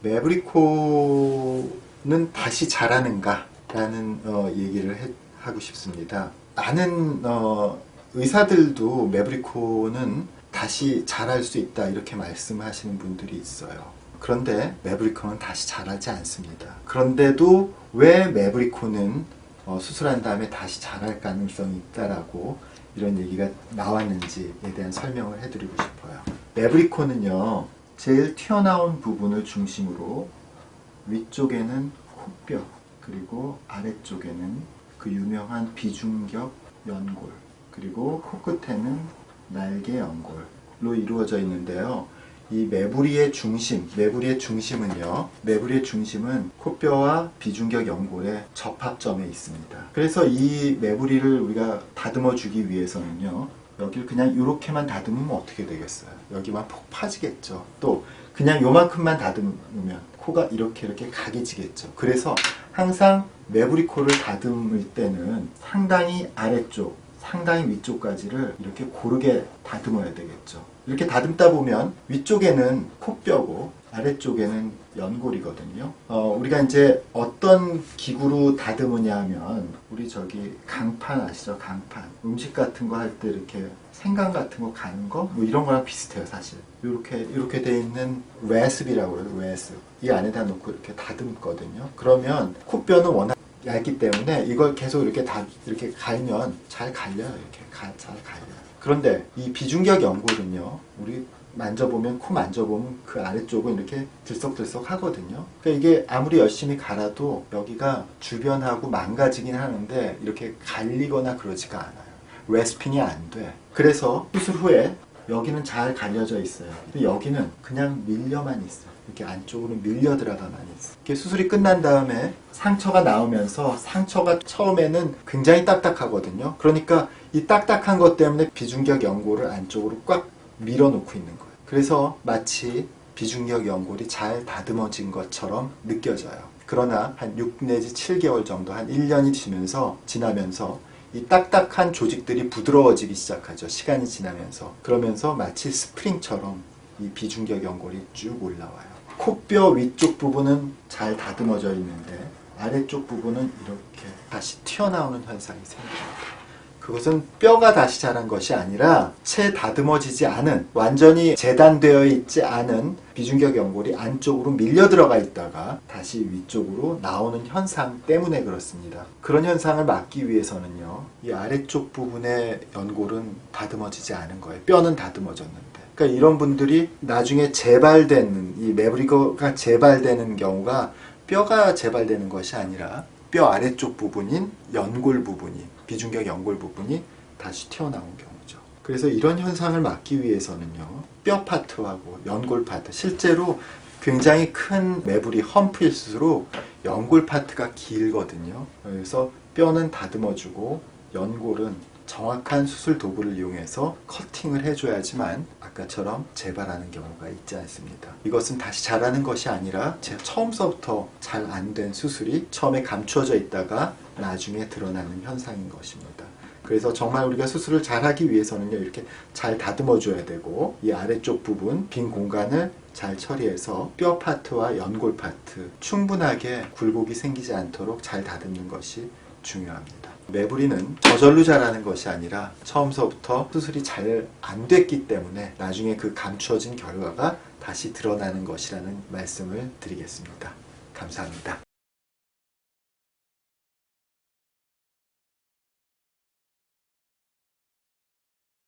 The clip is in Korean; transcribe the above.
매부리코는 다시 자라는가? 라는 얘기를 하고 싶습니다. 많은 의사들도 매부리코는 다시 자랄 수 있다 이렇게 말씀하시는 분들이 있어요. 그런데 매부리코는 다시 자라지 않습니다. 그런데도 왜 매부리코는 수술한 다음에 다시 자랄 가능성이 있다라고 이런 얘기가 나왔는지에 대한 설명을 해드리고 싶어요. 매부리코는요, 제일 튀어나온 부분을 중심으로 위쪽에는 코뼈, 그리고 아래쪽에는 그 유명한 비중격 연골, 그리고 코끝에는 날개 연골로 이루어져 있는데요. 이 매부리의 중심은요, 매부리의 중심은 코뼈와 비중격 연골의 접합점에 있습니다. 그래서 이 매부리를 우리가 다듬어 주기 위해서는요, 여기를 그냥 이렇게만 다듬으면 어떻게 되겠어요? 여기만 폭 파지겠죠. 또 그냥 요만큼만 다듬으면 코가 이렇게 각이 지겠죠. 그래서 항상 매부리 코를 다듬을 때는 상당히 아래쪽, 상당히 위쪽까지를 이렇게 고르게 다듬어야 되겠죠. 이렇게 다듬다 보면 위쪽에는 코뼈고 아래쪽에는 연골이거든요. 우리가 이제 어떤 기구로 다듬으냐 하면, 우리 저기 강판 아시죠? 강판. 음식 같은 거 할 때 이렇게 생강 같은 거 가는 거? 뭐 이런 거랑 비슷해요, 사실. 이렇게 돼 있는 레습이라고 해요, 레습. 이 안에다 놓고 이렇게 다듬거든요. 그러면 코뼈는 워낙 얇기 때문에 이걸 계속 이렇게 갈면 잘 갈려요. 잘 갈려요. 그런데 이 비중격 연골은요, 우리 만져보면, 코 만져보면 그 아래쪽은 이렇게 들썩들썩 하거든요. 그러니까 이게 아무리 열심히 갈아도 여기가 주변하고 망가지긴 하는데 이렇게 갈리거나 그러지가 않아요. 레스핑이 안 돼. 그래서 수술 후에 여기는 잘 갈려져 있어요. 근데 여기는 그냥 밀려만 있어요. 이렇게 안쪽으로 밀려 들어가만 있어요. 이렇게 수술이 끝난 다음에 상처가 나오면서, 상처가 처음에는 굉장히 딱딱하거든요. 그러니까 이 딱딱한 것 때문에 비중격 연골을 안쪽으로 꽉 밀어놓고 있는 거예요. 그래서 마치 비중격 연골이 잘 다듬어진 것처럼 느껴져요. 그러나 한 6 내지 7개월 정도, 한 1년이 지나면서 이 딱딱한 조직들이 부드러워지기 시작하죠. 시간이 지나면서. 그러면서 마치 스프링처럼 이 비중격 연골이 쭉 올라와요. 코뼈 위쪽 부분은 잘 다듬어져 있는데 아래쪽 부분은 이렇게 다시 튀어나오는 현상이 생깁니다. 그것은 뼈가 다시 자란 것이 아니라 채 다듬어지지 않은, 완전히 재단되어 있지 않은 비중격 연골이 안쪽으로 밀려 들어가 있다가 다시 위쪽으로 나오는 현상 때문에 그렇습니다. 그런 현상을 막기 위해서는요, 이 아래쪽 부분의 연골은 다듬어지지 않은 거예요. 뼈는 다듬어졌는데. 그러니까 이런 분들이 나중에 재발되는, 이 매부리코가 재발되는 경우가 뼈가 재발되는 것이 아니라 뼈 아래쪽 부분인 연골 부분이, 비중격 연골 부분이 다시 튀어나온 경우죠. 그래서 이런 현상을 막기 위해서는요, 뼈 파트하고 연골 파트, 실제로 굉장히 큰 매부리 험프일수록 연골 파트가 길거든요. 그래서 뼈는 다듬어주고 연골은 정확한 수술 도구를 이용해서 커팅을 해줘야지만 아까처럼 재발하는 경우가 있지 않습니다. 이것은 다시 자라는 것이 아니라 처음서부터 잘 안 된 수술이 처음에 감추어져 있다가 나중에 드러나는 현상인 것입니다. 그래서 정말 우리가 수술을 잘하기 위해서는요, 이렇게 잘 다듬어 줘야 되고, 이 아래쪽 부분 빈 공간을 잘 처리해서 뼈 파트와 연골 파트 충분하게 굴곡이 생기지 않도록 잘 다듬는 것이 중요합니다. 매부리는 저절로 자라는 것이 아니라 처음서부터 수술이 잘 안 됐기 때문에 나중에 그 감추어진 결과가 다시 드러나는 것이라는 말씀을 드리겠습니다. 감사합니다.